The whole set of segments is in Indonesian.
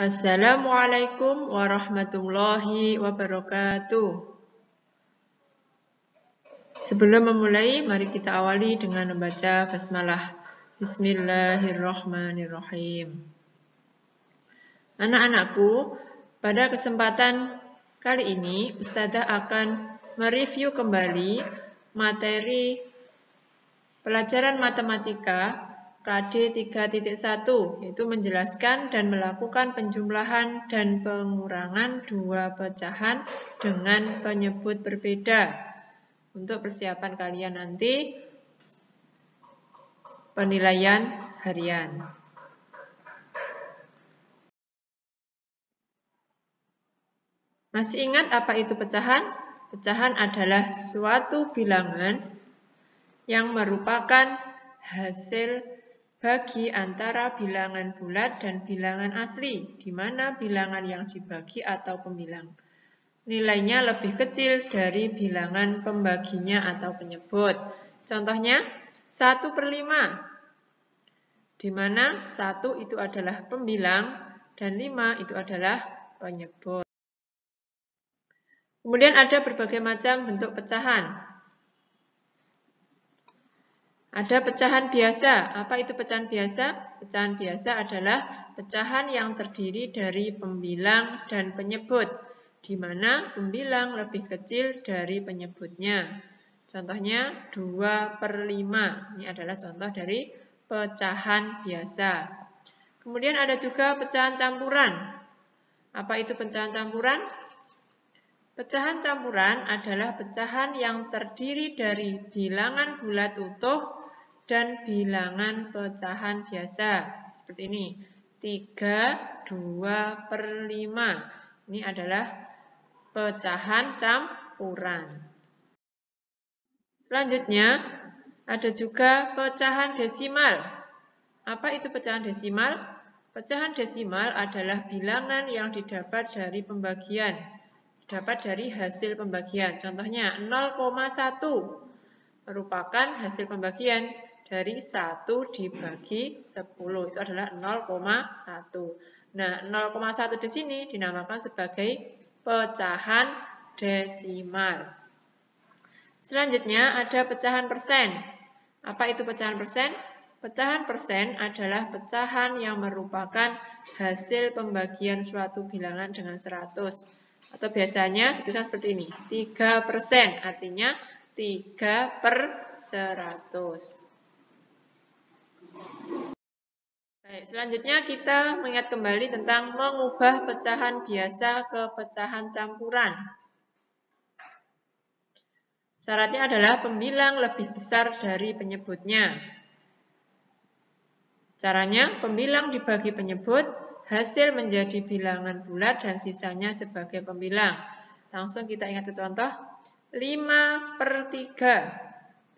Assalamualaikum warahmatullahi wabarakatuh. Sebelum memulai, mari kita awali dengan membaca basmalah. Bismillahirrahmanirrahim. Anak-anakku, pada kesempatan kali ini, Ustazah akan mereview kembali materi pelajaran matematika KD 3.1, yaitu menjelaskan dan melakukan penjumlahan dan pengurangan dua pecahan dengan penyebut berbeda. Untuk persiapan kalian nanti penilaian harian. Masih ingat apa itu pecahan? Pecahan adalah suatu bilangan yang merupakan hasil bagi antara bilangan bulat dan bilangan asli, di mana bilangan yang dibagi atau pembilang nilainya lebih kecil dari bilangan pembaginya atau penyebut. Contohnya 1/5, di mana 1 itu adalah pembilang dan 5 itu adalah penyebut. Kemudian ada berbagai macam bentuk pecahan. Ada pecahan biasa. Apa itu pecahan biasa? Pecahan biasa adalah pecahan yang terdiri dari pembilang dan penyebut, di mana pembilang lebih kecil dari penyebutnya. Contohnya 2/5. Ini adalah contoh dari pecahan biasa. Kemudian ada juga pecahan campuran. Apa itu pecahan campuran? Pecahan campuran adalah pecahan yang terdiri dari bilangan bulat utuh dan bilangan pecahan biasa. Seperti ini. 3, 2/5. Ini adalah pecahan campuran. Selanjutnya, ada juga pecahan desimal. Apa itu pecahan desimal? Pecahan desimal adalah bilangan yang didapat dari pembagian. Dapat dari hasil pembagian. Contohnya 0,1 merupakan hasil pembagian dari 1 dibagi 10. Itu adalah 0,1. Nah, 0,1 di sini dinamakan sebagai pecahan desimal. Selanjutnya ada pecahan persen. Apa itu pecahan persen? Pecahan persen adalah pecahan yang merupakan hasil pembagian suatu bilangan dengan 100. Atau biasanya dituliskan seperti ini. 3%, artinya 3/100. Baik, selanjutnya kita mengingat kembali tentang mengubah pecahan biasa ke pecahan campuran. Syaratnya adalah pembilang lebih besar dari penyebutnya. Caranya, pembilang dibagi penyebut, hasil menjadi bilangan bulat dan sisanya sebagai pembilang. Langsung kita ingat ke contoh. 5/3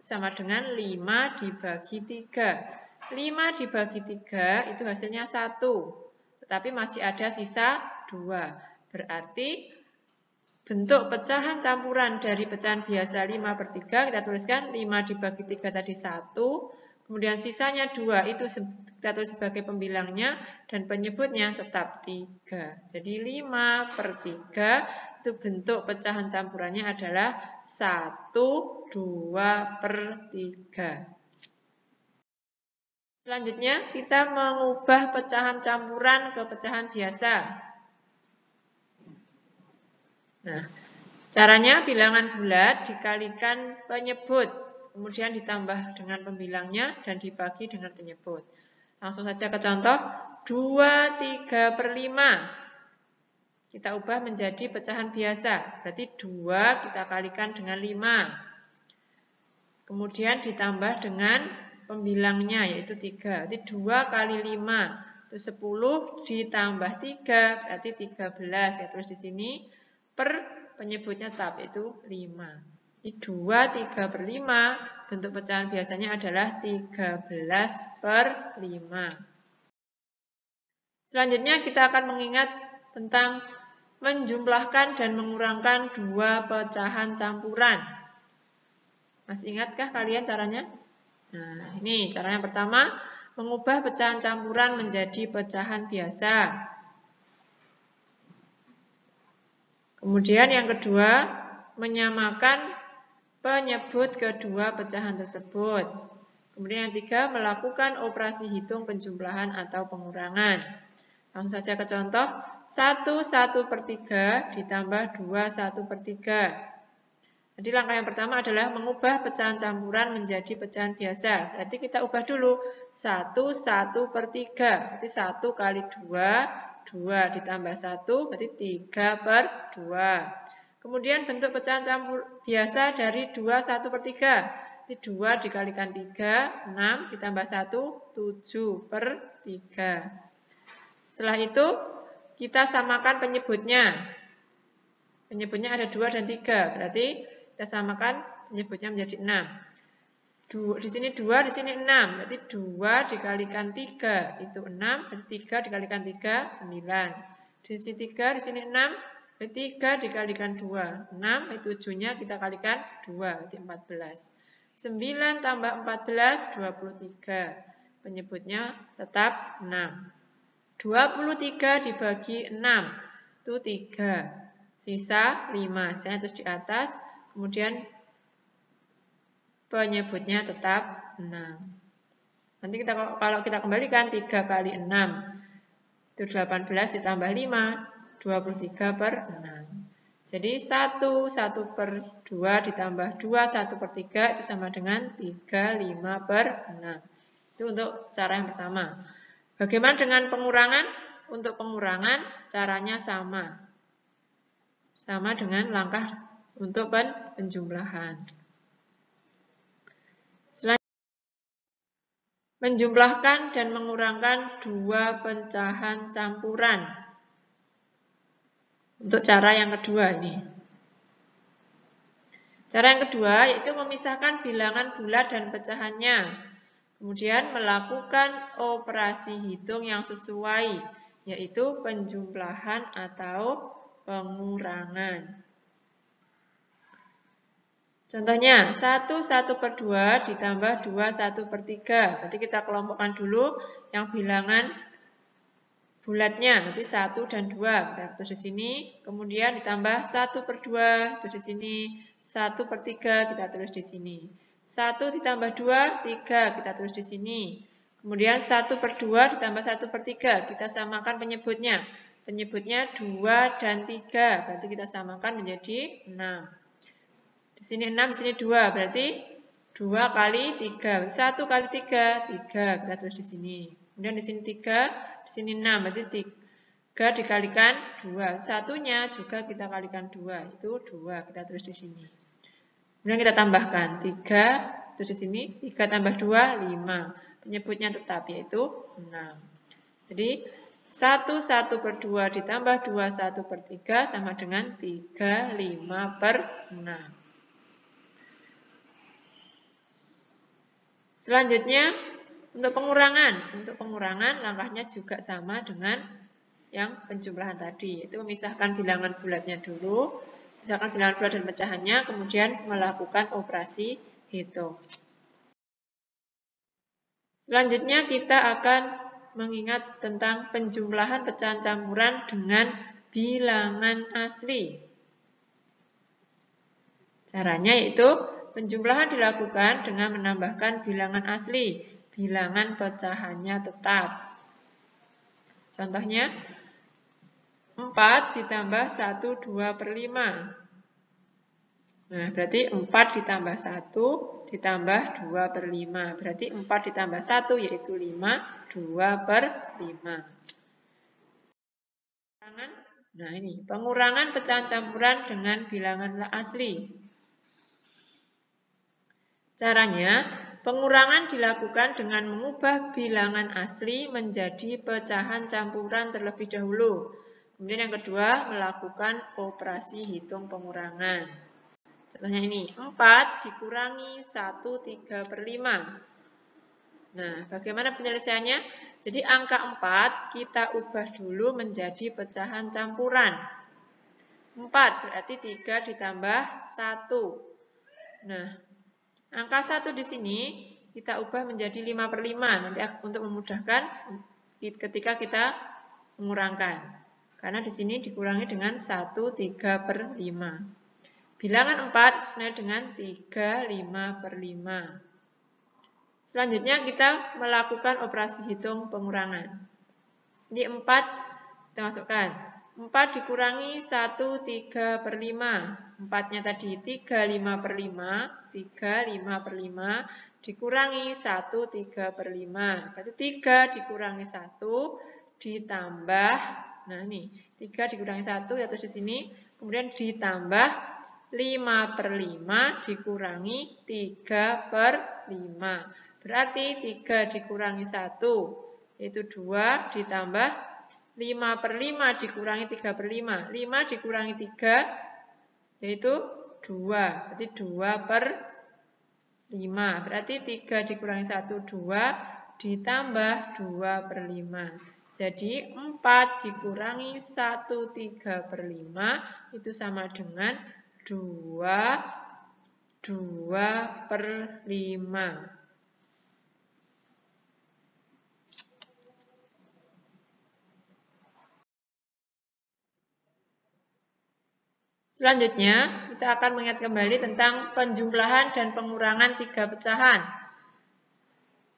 sama dengan 5 dibagi 3. 5 dibagi 3 itu hasilnya 1, tetapi masih ada sisa 2. Berarti bentuk pecahan campuran dari pecahan biasa 5/3, kita tuliskan 5 dibagi 3 tadi 1, kemudian sisanya 2, itu kita tulis sebagai pembilangnya, dan penyebutnya tetap 3. Jadi 5/3 itu bentuk pecahan campurannya adalah 1, 2/3. Selanjutnya, kita mengubah pecahan campuran ke pecahan biasa. Nah, caranya bilangan bulat dikalikan penyebut, kemudian ditambah dengan pembilangnya dan dibagi dengan penyebut. Langsung saja ke contoh, 2/3/5. Kita ubah menjadi pecahan biasa, berarti 2 kita kalikan dengan 5. Kemudian ditambah dengan pembilangnya, yaitu 3. Berarti 2 kali 5, itu 10 ditambah 3, berarti 13. Ya, terus di sini per penyebutnya tetap, itu 5. Ini 2/3/5, bentuk pecahan biasanya adalah 13/5. Selanjutnya kita akan mengingat tentang menjumlahkan dan mengurangkan dua pecahan campuran. Masih ingatkah kalian caranya? Nah, ini cara yang pertama, mengubah pecahan campuran menjadi pecahan biasa. Kemudian yang kedua, menyamakan penyebut kedua pecahan tersebut. Kemudian yang ketiga, melakukan operasi hitung penjumlahan atau pengurangan. Langsung saja ke contoh, 1/1/3 ditambah 2/1/3. Jadi langkah yang pertama adalah mengubah pecahan campuran menjadi pecahan biasa. Berarti kita ubah dulu 1/1/3. Berarti 1 kali 2, 2 ditambah 1 berarti 3/2. Kemudian bentuk pecahan campur biasa dari 2/1/3. Jadi 2 dikalikan 3, 6 ditambah 1, 7/3. Setelah itu kita samakan penyebutnya. Penyebutnya ada 2 dan 3. Berarti kita samakan penyebutnya menjadi 6. Di sini 2, di sini 6. Berarti 2 dikalikan 3 itu 6. Berarti 3 dikalikan 3, 9. Di sini 3, di sini 6. Berarti 3 dikalikan 2, 6. 7-nya kita kalikan 2, berarti 14. 9 tambah 14, 23. Penyebutnya tetap 6. 23 dibagi 6, itu 3. Sisa 5, saya terus di atas. Kemudian penyebutnya tetap 6. Nanti kalau kita kembalikan 3 kali 6 itu 18 ditambah 5, 23/6. Jadi 1/1/2 ditambah 2/1/3 itu sama dengan 35/6. Itu untuk cara yang pertama. Bagaimana dengan pengurangan? Untuk pengurangan caranya sama. Sama dengan langkah untuk penjumlahan. Selanjutnya, menjumlahkan dan mengurangkan dua pecahan campuran. Untuk cara yang kedua ini. Cara yang kedua yaitu memisahkan bilangan bulat dan pecahannya. Kemudian melakukan operasi hitung yang sesuai, yaitu penjumlahan atau pengurangan. Contohnya, 1/1/2 ditambah 2/1/3. Berarti kita kelompokkan dulu yang bilangan bulatnya. Berarti 1 dan 2. Kita tulis di sini. Kemudian ditambah 1/2. Terus di sini. 1/3. Kita tulis di sini. 1 ditambah 2, 3. Kita tulis di sini. Kemudian 1/2 ditambah 1/3. Kita samakan penyebutnya. Penyebutnya 2 dan 3. Berarti kita samakan menjadi 6. Di sini 6, di sini 2. Berarti 2 kali 3. 1 kali 3, 3. Kita tulis di sini. Kemudian di sini 3, di sini 6. Berarti 3 dikalikan 2. Satunya juga kita kalikan 2. Itu 2. Kita tulis di sini. Kemudian kita tambahkan 3. Terus di sini 3 tambah 2, 5. Penyebutnya tetap yaitu 6. Jadi 1/1/2 ditambah 2/1/3 sama dengan 35/6. Selanjutnya, untuk pengurangan. Untuk pengurangan, langkahnya juga sama dengan yang penjumlahan tadi. Yaitu memisahkan bilangan bulatnya dulu. Misalkan bilangan bulat dan pecahannya, kemudian melakukan operasi hitung. Selanjutnya, kita akan mengingat tentang penjumlahan pecahan campuran dengan bilangan asli. Caranya yaitu penjumlahan dilakukan dengan menambahkan bilangan asli, bilangan pecahannya tetap. Contohnya, 4 ditambah 1, 2/5. Nah, berarti 4 ditambah 1 ditambah 2/5. Berarti 4 ditambah 1 yaitu 5, 2/5. Nah, ini pengurangan pecahan campuran dengan bilangan asli. Caranya, pengurangan dilakukan dengan mengubah bilangan asli menjadi pecahan campuran terlebih dahulu. Kemudian yang kedua, melakukan operasi hitung pengurangan. Contohnya ini, 4 dikurangi 1, 3/5. Nah, bagaimana penyelesaiannya? Jadi angka 4 kita ubah dulu menjadi pecahan campuran. 4 berarti 3 ditambah 1. Nah, angka 1 di sini kita ubah menjadi 5/5 nanti untuk memudahkan ketika kita mengurangkan. Karena di sini dikurangi dengan 1/3/5. Bilangan 4 senilai dengan 3/5/5. Selanjutnya kita melakukan operasi hitung pengurangan. Ini 4 kita masukkan. 4 dikurangi 1/3/5. 4-nya tadi 3/5/5. 3/5/5 dikurangi 1/3/5. Berarti 3 dikurangi 1 ditambah, nah ini 3 dikurangi 1 ya terus di sini, kemudian ditambah 5/5 dikurangi 3/5. Berarti 3 dikurangi 1 yaitu 2 ditambah 5/5 dikurangi 3/5. 5 dikurangi 3 yaitu 2. Berarti 2/5. Berarti 3 dikurangi 1, 2 ditambah 2/5. Jadi 4 dikurangi 1/3/5 itu sama dengan 2/5. Selanjutnya, kita akan mengingat kembali tentang penjumlahan dan pengurangan 3 pecahan.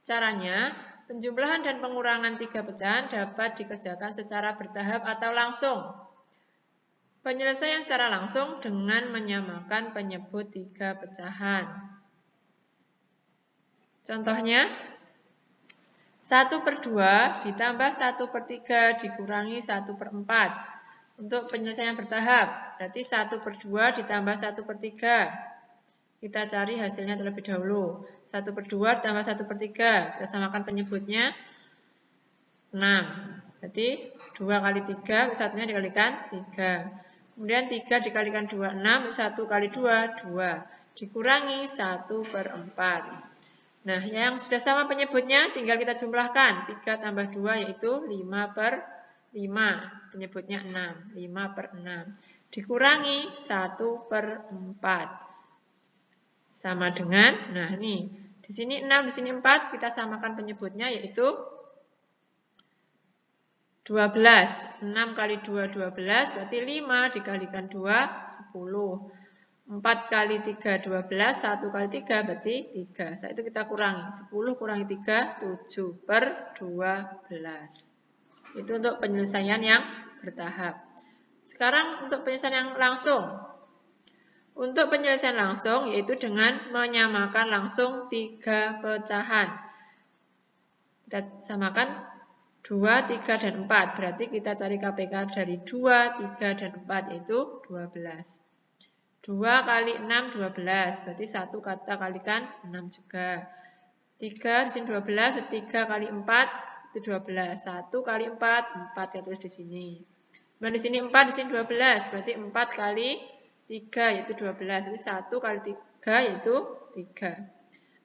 Caranya, penjumlahan dan pengurangan 3 pecahan dapat dikerjakan secara bertahap atau langsung. Penyelesaian secara langsung dengan menyamakan penyebut 3 pecahan. Contohnya, 1/2 ditambah 1/3 dikurangi 1/4. Untuk penyelesaian bertahap, berarti 1/2 ditambah 1/3. Kita cari hasilnya terlebih dahulu. 1/2 ditambah 1/3. Kita samakan penyebutnya 6. Berarti 2 kali 3, satunya dikalikan 3. Kemudian 3 dikalikan 2, 6. 1 kali 2, 2. Dikurangi 1/4. Nah, yang sudah sama penyebutnya tinggal kita jumlahkan. 3 tambah 2 yaitu 5/5. Penyebutnya 6. 5/6. Dikurangi 1/4. Sama dengan, nah ini, di sini 6, di sini 4, kita samakan penyebutnya yaitu 12. 6 kali 2, 12, berarti 5 dikalikan 2, 10. 4 kali 3, 12, 1 kali 3, berarti 3. Setelah itu kita kurangi, 10 kurangi 3, 7/12. Itu untuk penyelesaian yang bertahap. Sekarang untuk penyelesaian yang langsung. Untuk penyelesaian langsung yaitu dengan menyamakan langsung 3 pecahan. Kita samakan 2, 3, dan 4. Berarti kita cari KPK dari 2, 3, dan 4 yaitu 12. 2 kali 6, 12. Berarti 1 kita kalikan 6 juga. 3 di sini 12, 3 kali 4 itu 12. 1 kali 4, 4 ya tulis di sini. Dan di sini 4, di sini 12. Berarti 4 kali 3 yaitu 12. Jadi 1 kali 3 yaitu 3.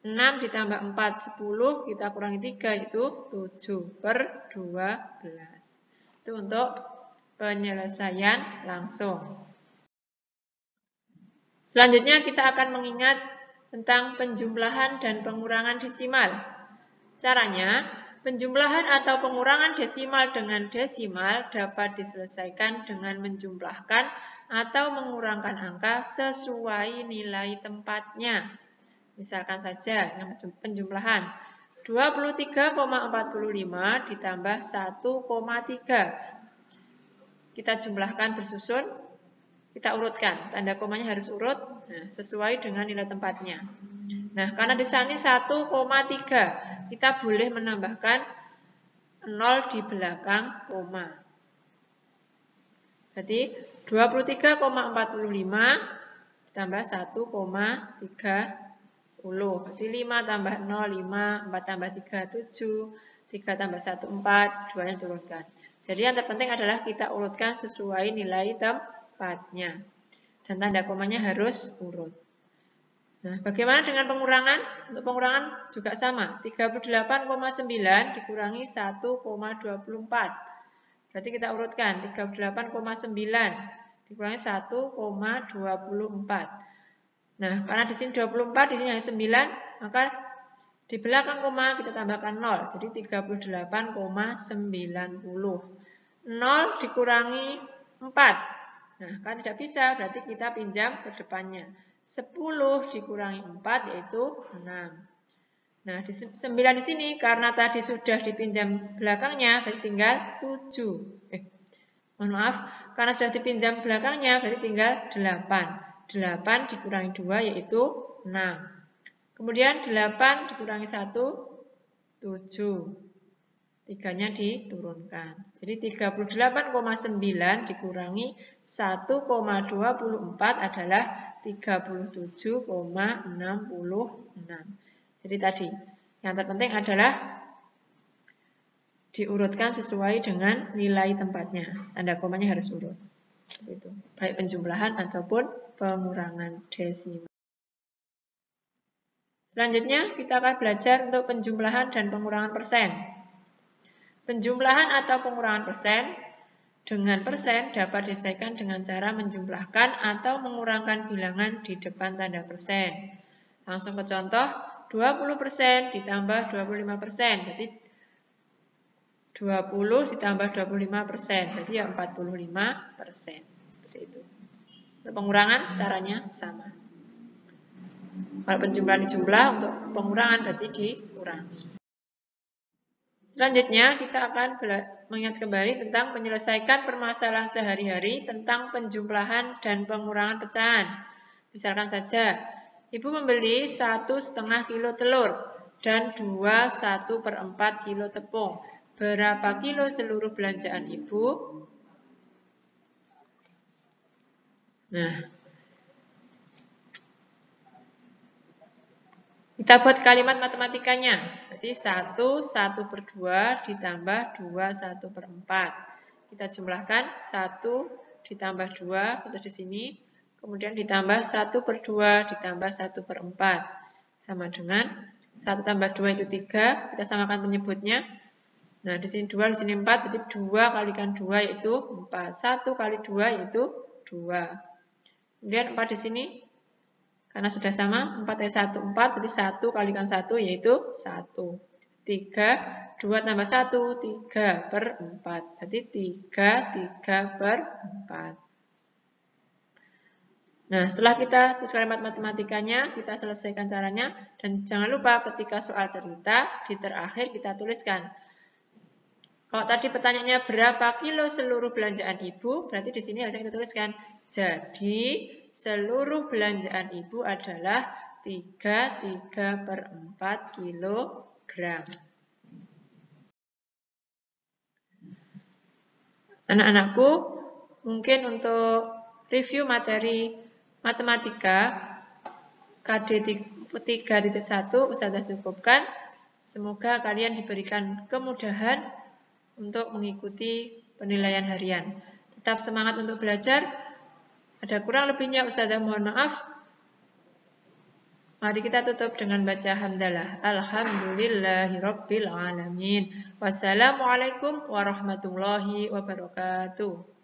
6 ditambah 4, 10. Kita kurangi 3 yaitu 7/12. Itu untuk penyelesaian langsung. Selanjutnya kita akan mengingat tentang penjumlahan dan pengurangan desimal. Caranya, penjumlahan atau pengurangan desimal dengan desimal dapat diselesaikan dengan menjumlahkan atau mengurangkan angka sesuai nilai tempatnya. Misalkan saja yang penjumlahan 23,45 ditambah 1,3. Kita jumlahkan bersusun, kita urutkan. Tanda komanya harus urut sesuai dengan nilai tempatnya. Nah, karena di sini 1,3, kita boleh menambahkan 0 di belakang koma. Berarti 23,45 tambah 1,30. Berarti 5 tambah 0, 5, 4 tambah 3, 7, 3 tambah 1, 4, 2-nya turunkan. Jadi yang terpenting adalah kita urutkan sesuai nilai tempatnya. Dan tanda komanya harus urut. Nah, bagaimana dengan pengurangan? Untuk pengurangan juga sama. 38,9 dikurangi 1,24. Berarti kita urutkan 38,9 dikurangi 1,24. Nah, karena di sini 24, di sini hanya 9, maka di belakang koma kita tambahkan 0. Jadi 38,90. 0 0 dikurangi 4. Nah, kan tidak bisa, berarti kita pinjam ke depannya. 10 dikurangi 4 yaitu 6. Nah, di 9 di sini karena tadi sudah dipinjam belakangnya, berarti tinggal 7. Mohon maaf, karena sudah dipinjam belakangnya, berarti tinggal 8. 8 dikurangi 2 yaitu 6. Kemudian 8 dikurangi 1, 7. 3-nya diturunkan. Jadi 38,9 dikurangi 1,24 adalah 37,66. Jadi tadi, yang terpenting adalah diurutkan sesuai dengan nilai tempatnya. Tanda komanya harus urut. Seperti itu. Baik penjumlahan ataupun pengurangan desimal. Selanjutnya kita akan belajar untuk penjumlahan dan pengurangan persen. Penjumlahan atau pengurangan persen dengan persen dapat diselesaikan dengan cara menjumlahkan atau mengurangkan bilangan di depan tanda persen. Langsung ke contoh, 20% ditambah 25%, berarti 20 ditambah 25%, berarti ya 45%. Seperti itu. Untuk pengurangan caranya sama. Kalau penjumlahan dijumlah, untuk pengurangan berarti dikurangi. Selanjutnya kita akan mengingat kembali tentang menyelesaikan permasalahan sehari-hari tentang penjumlahan dan pengurangan pecahan. Misalkan saja, Ibu membeli 1,5 kilo telur dan 1/4 kilo tepung. Berapa kilo seluruh belanjaan Ibu? Nah, kita buat kalimat matematikanya. Berarti 1/2 ditambah 2/4. Kita jumlahkan 1 ditambah 2, putus di sini. Kemudian ditambah 1/2 ditambah 1/4. Sama dengan 1 tambah 2 itu 3. Kita samakan penyebutnya. Nah, di sini 2, di sini 4. Berarti 2 kalikan 2 yaitu 4. 1 kali 2 yaitu 2. Kemudian 4 di sini. Karena sudah sama, 4 kali 1, 4, berarti 1 kalikan 1 yaitu 1. 3, 2 tambah 1, 3/4. Berarti 3/4. Nah, setelah kita tulis kalimat matematikanya, kita selesaikan caranya. Dan jangan lupa ketika soal cerita, di terakhir kita tuliskan. Kalau tadi pertanyaannya berapa kilo seluruh belanjaan Ibu, berarti di sini harusnya kita tuliskan. Jadi, seluruh belanjaan Ibu adalah 3/4 kilogram. Anak-anakku, mungkin untuk review materi matematika KD 3.1 Ustazah cukupkan. Semoga kalian diberikan kemudahan untuk mengikuti penilaian harian. Tetap semangat untuk belajar. Ada kurang lebihnya Ustazah mohon maaf. Mari kita tutup dengan baca hamdalah. Alhamdulillahirabbil alamin. Wassalamualaikum warahmatullahi wabarakatuh.